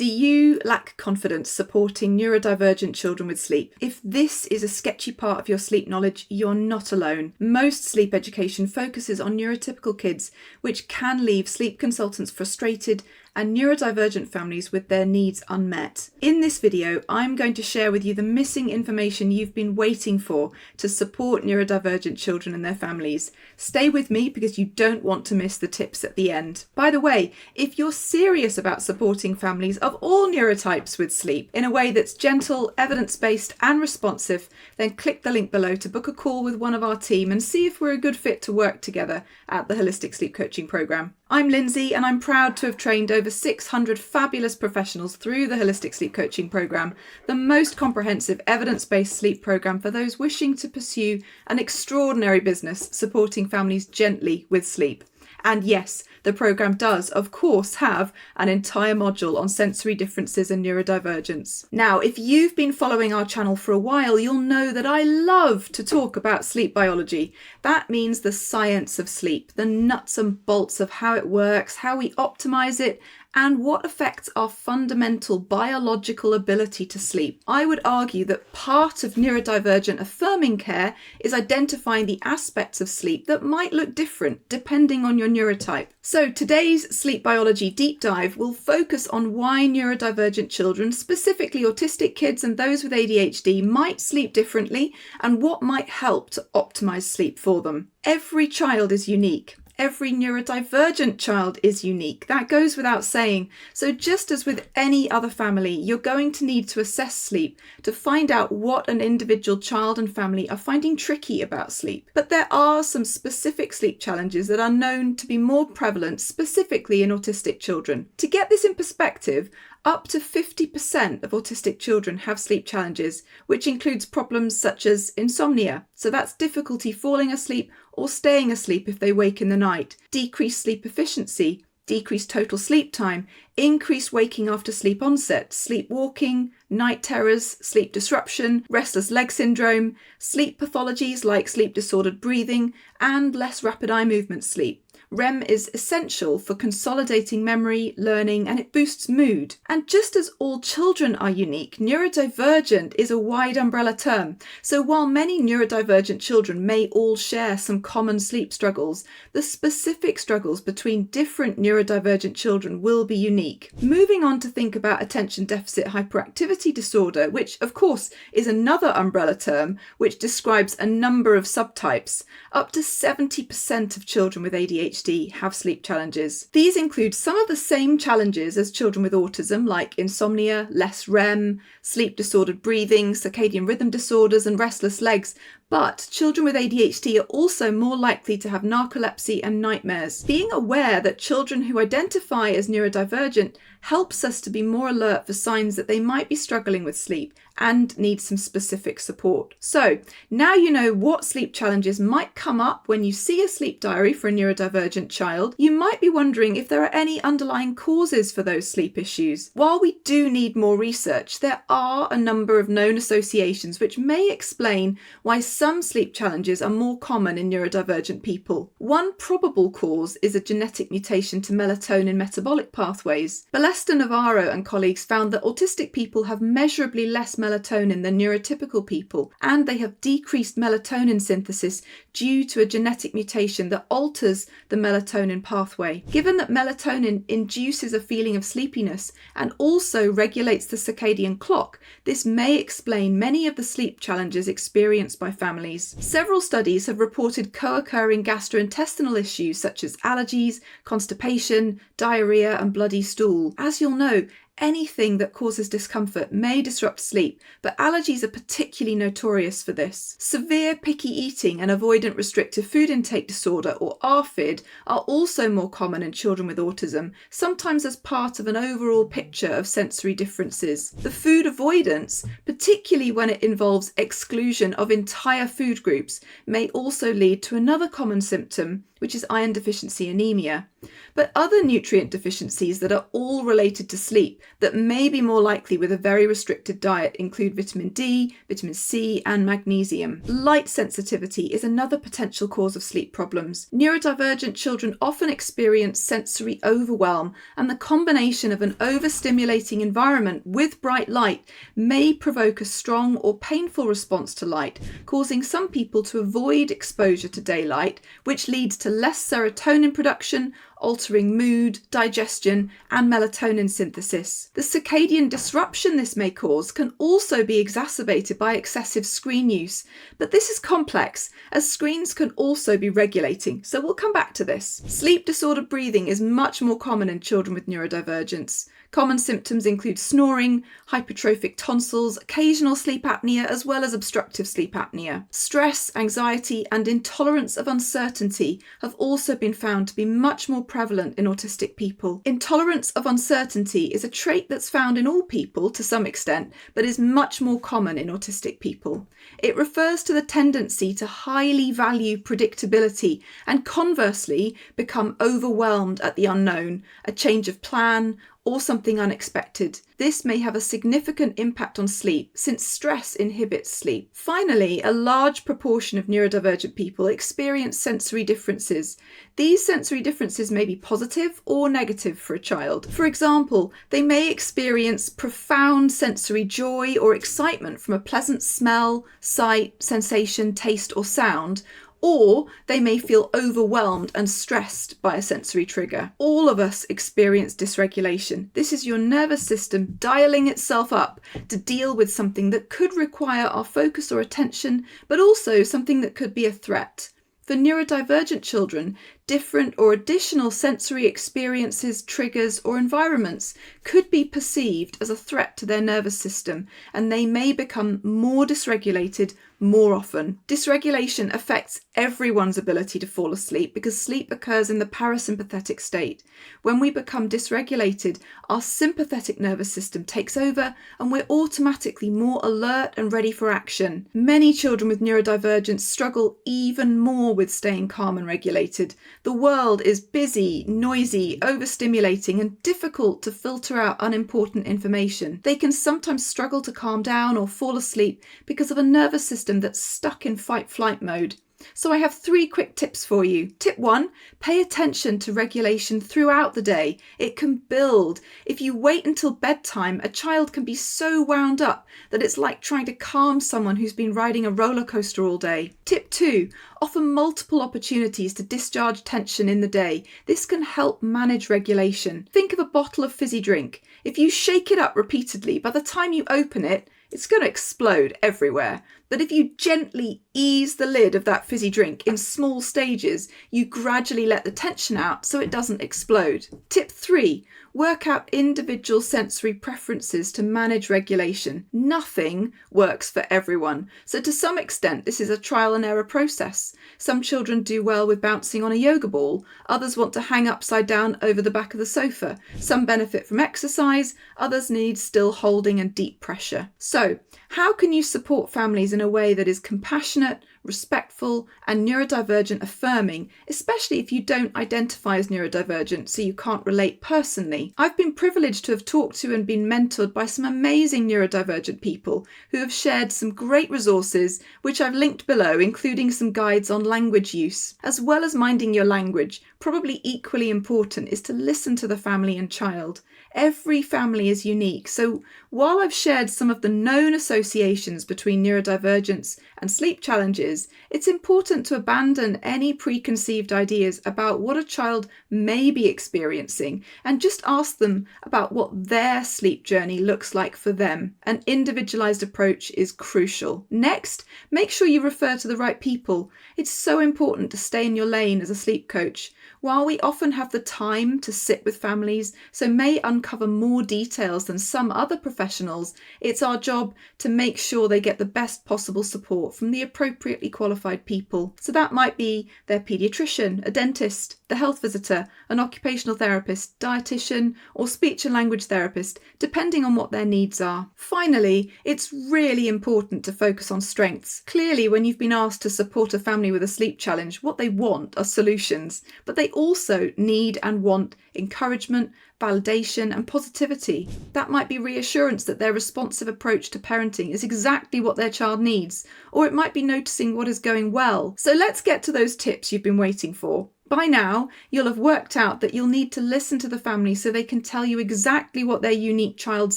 Do you lack confidence supporting neurodivergent children with sleep? If this is a sketchy part of your sleep knowledge, you're not alone. Most sleep education focuses on neurotypical kids, which can leave sleep consultants frustrated and neurodivergent families with their needs unmet. In this video, I'm going to share with you the missing information you've been waiting for to support neurodivergent children and their families. Stay with me because you don't want to miss the tips at the end. By the way, if you're serious about supporting families of all neurotypes with sleep in a way that's gentle, evidence-based and responsive, then click the link below to book a call with one of our team and see if we're a good fit to work together at the Holistic Sleep Coaching Programme. I'm Lindsay and I'm proud to have trained over 600 fabulous professionals through the Holistic Sleep Coaching Programme, the most comprehensive evidence-based sleep programme for those wishing to pursue an extraordinary business supporting families gently with sleep. And yes, the programme does, of course, have an entire module on sensory differences and neurodivergence. Now, if you've been following our channel for a while, you'll know that I love to talk about sleep biology. That means the science of sleep, the nuts and bolts of how it works, how we optimise it, and what affects our fundamental biological ability to sleep. I would argue that part of neurodivergent affirming care is identifying the aspects of sleep that might look different depending on your neurotype. So today's sleep biology deep dive will focus on why neurodivergent children, specifically autistic kids and those with ADHD, might sleep differently and what might help to optimize sleep for them. Every child is unique. Every neurodivergent child is unique. That goes without saying. So just as with any other family, you're going to need to assess sleep to find out what an individual child and family are finding tricky about sleep. But there are some specific sleep challenges that are known to be more prevalent, specifically in autistic children. To get this in perspective, up to 50% of autistic children have sleep challenges, which includes problems such as insomnia. So that's difficulty falling asleep or staying asleep if they wake in the night, decreased sleep efficiency, decreased total sleep time, increased waking after sleep onset, sleepwalking, night terrors, sleep disruption, restless leg syndrome, sleep pathologies like sleep disordered breathing, and less rapid eye movement sleep. REM is essential for consolidating memory, learning, and it boosts mood. And just as all children are unique, neurodivergent is a wide umbrella term. So while many neurodivergent children may all share some common sleep struggles, the specific struggles between different neurodivergent children will be unique. Moving on to think about attention deficit hyperactivity disorder, which of course is another umbrella term which describes a number of subtypes. Up to 70% of children with ADHD have sleep challenges. These include some of the same challenges as children with autism, like insomnia, less REM, sleep disordered breathing, circadian rhythm disorders, and restless legs. But children with ADHD are also more likely to have narcolepsy and nightmares. Being aware that children who identify as neurodivergent helps us to be more alert for signs that they might be struggling with sleep and need some specific support. So now you know what sleep challenges might come up when you see a sleep diary for a neurodivergent child. You might be wondering if there are any underlying causes for those sleep issues. While we do need more research, there are a number of known associations which may explain why some sleep challenges are more common in neurodivergent people. One probable cause is a genetic mutation to melatonin metabolic pathways. Balesta Navarro and colleagues found that autistic people have measurably less melatonin than neurotypical people, and they have decreased melatonin synthesis due to a genetic mutation that alters the melatonin pathway. Given that melatonin induces a feeling of sleepiness and also regulates the circadian clock, this may explain many of the sleep challenges experienced by families. Several studies have reported co-occurring gastrointestinal issues such as allergies, constipation, diarrhea, and bloody stool. As you'll know, anything that causes discomfort may disrupt sleep, but allergies are particularly notorious for this. Severe picky eating and avoidant restrictive food intake disorder, or ARFID, are also more common in children with autism, sometimes as part of an overall picture of sensory differences. The food avoidance, particularly when it involves exclusion of entire food groups, may also lead to another common symptom, which is iron deficiency anemia. But other nutrient deficiencies that are all related to sleep that may be more likely with a very restricted diet include vitamin D, vitamin C, and magnesium. Light sensitivity is another potential cause of sleep problems. Neurodivergent children often experience sensory overwhelm, and the combination of an overstimulating environment with bright light may provoke a strong or painful response to light, causing some people to avoid exposure to daylight, which leads to less serotonin production, altering mood, digestion, and melatonin synthesis. The circadian disruption this may cause can also be exacerbated by excessive screen use, but this is complex, as screens can also be regulating, so we'll come back to this. Sleep-disordered breathing is much more common in children with neurodivergence. Common symptoms include snoring, hypertrophic tonsils, occasional sleep apnea, as well as obstructive sleep apnea. Stress, anxiety, and intolerance of uncertainty have also been found to be much more prevalent in autistic people. Intolerance of uncertainty is a trait that's found in all people to some extent, but is much more common in autistic people. It refers to the tendency to highly value predictability and conversely become overwhelmed at the unknown, a change of plan, or something unexpected. This may have a significant impact on sleep, since stress inhibits sleep. Finally, a large proportion of neurodivergent people experience sensory differences. These sensory differences may be positive or negative for a child. For example, they may experience profound sensory joy or excitement from a pleasant smell, sight, sensation, taste, or sound, or they may feel overwhelmed and stressed by a sensory trigger. All of us experience dysregulation. This is your nervous system dialing itself up to deal with something that could require our focus or attention, but also something that could be a threat. For neurodivergent children, different or additional sensory experiences, triggers, or environments could be perceived as a threat to their nervous system, and they may become more dysregulated more often. Dysregulation affects everyone's ability to fall asleep because sleep occurs in the parasympathetic state. When we become dysregulated, our sympathetic nervous system takes over and we're automatically more alert and ready for action. Many children with neurodivergence struggle even more with staying calm and regulated. The world is busy, noisy, overstimulating, and difficult to filter out unimportant information. They can sometimes struggle to calm down or fall asleep because of a nervous system that's stuck in fight-flight mode. So I have 3 quick tips for you. Tip 1, pay attention to regulation throughout the day. It can build. If you wait until bedtime, a child can be so wound up that it's like trying to calm someone who's been riding a roller coaster all day. Tip 2, offer multiple opportunities to discharge tension in the day. This can help manage regulation. Think of a bottle of fizzy drink. If you shake it up repeatedly, by the time you open it, it's going to explode everywhere. But if you gently ease the lid of that fizzy drink in small stages, you gradually let the tension out so it doesn't explode. Tip 3, work out individual sensory preferences to manage regulation. Nothing works for everyone. So to some extent, this is a trial and error process. Some children do well with bouncing on a yoga ball. Others want to hang upside down over the back of the sofa. Some benefit from exercise. Others need still holding and deep pressure. So, how can you support families in a way that is compassionate, respectful, and neurodivergent affirming, especially if you don't identify as neurodivergent, so you can't relate personally? I've been privileged to have talked to and been mentored by some amazing neurodivergent people who have shared some great resources, which I've linked below, including some guides on language use. As well as minding your language, probably equally important is to listen to the family and child. Every family is unique, so while I've shared some of the known associations between neurodivergence and sleep challenges, it's important to abandon any preconceived ideas about what a child may be experiencing and just ask them about what their sleep journey looks like for them. An individualized approach is crucial. Next, make sure you refer to the right people. It's so important to stay in your lane as a sleep coach. While we often have the time to sit with families, so may uncover more details than some other professionals, it's our job to make sure they get the best possible support from the appropriately qualified people. So that might be their paediatrician, a dentist, the health visitor, an occupational therapist, dietitian, or speech and language therapist, depending on what their needs are. Finally, it's really important to focus on strengths. Clearly, when you've been asked to support a family with a sleep challenge, what they want are solutions, but they also need and want encouragement, validation, and positivity. That might be reassurance that their responsive approach to parenting is exactly what their child needs, or it might be noticing what is going well. So let's get to those tips you've been waiting for. By now, you'll have worked out that you'll need to listen to the family so they can tell you exactly what their unique child's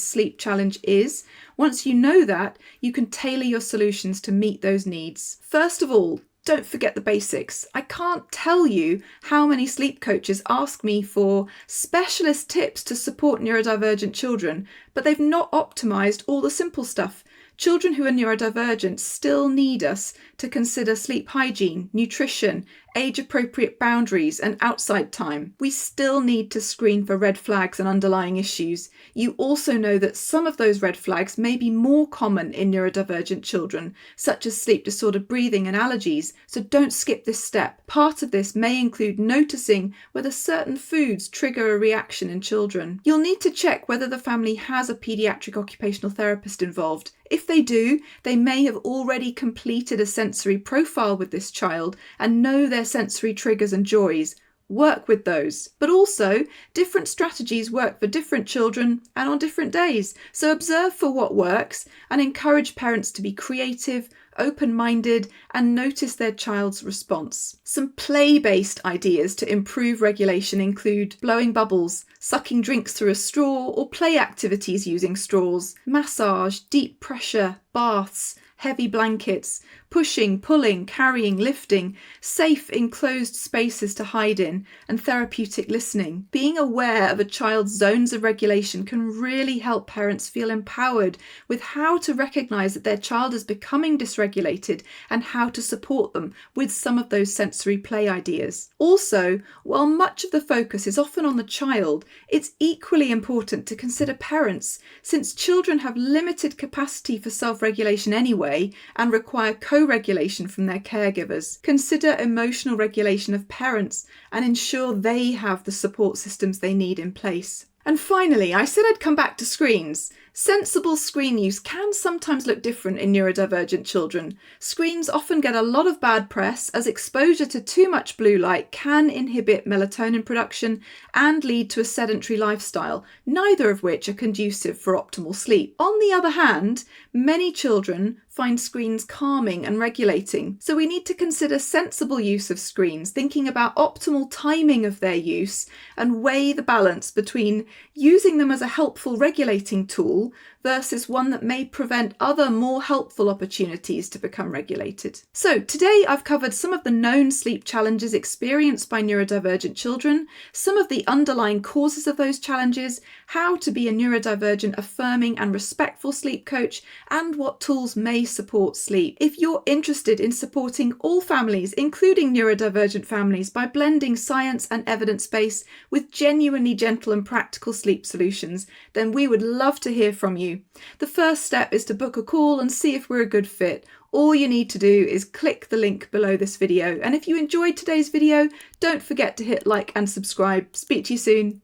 sleep challenge is. Once you know that, you can tailor your solutions to meet those needs. First of all, don't forget the basics. I can't tell you how many sleep coaches ask me for specialist tips to support neurodivergent children, but they've not optimized all the simple stuff. Children who are neurodivergent still need us to consider sleep hygiene, nutrition, age-appropriate boundaries, and outside time. We still need to screen for red flags and underlying issues. You also know that some of those red flags may be more common in neurodivergent children, such as sleep disordered breathing and allergies, so don't skip this step. Part of this may include noticing whether certain foods trigger a reaction in children. You'll need to check whether the family has a paediatric occupational therapist involved. If they do, they may have already completed a sensory profile with this child and know their sensory triggers and joys. Work with those. But also, different strategies work for different children and on different days. So observe for what works and encourage parents to be creative, open-minded, and notice their child's response. Some play-based ideas to improve regulation include blowing bubbles, sucking drinks through a straw, or play activities using straws, massage, deep pressure, baths, heavy blankets, pushing, pulling, carrying, lifting, safe enclosed spaces to hide in, and therapeutic listening. Being aware of a child's zones of regulation can really help parents feel empowered with how to recognise that their child is becoming dysregulated and how to support them with some of those sensory play ideas. Also, while much of the focus is often on the child, it's equally important to consider parents, since children have limited capacity for self-regulation anyway and require co-regulation from their caregivers. Consider emotional regulation of parents and ensure they have the support systems they need in place. And finally, I said I'd come back to screens. Sensible screen use can sometimes look different in neurodivergent children. Screens often get a lot of bad press as exposure to too much blue light can inhibit melatonin production and lead to a sedentary lifestyle, neither of which are conducive for optimal sleep. On the other hand, many children find screens calming and regulating, so we need to consider sensible use of screens, thinking about optimal timing of their use and weigh the balance between using them as a helpful regulating tool versus one that may prevent other more helpful opportunities to become regulated. So today I've covered some of the known sleep challenges experienced by neurodivergent children, some of the underlying causes of those challenges, how to be a neurodivergent affirming and respectful sleep coach, and what tools may support sleep. If you're interested in supporting all families, including neurodivergent families, by blending science and evidence-based with genuinely gentle and practical sleep solutions, then we would love to hear from you. The first step is to book a call and see if we're a good fit. All you need to do is click the link below this video. And if you enjoyed today's video, don't forget to hit like and subscribe. Speak to you soon.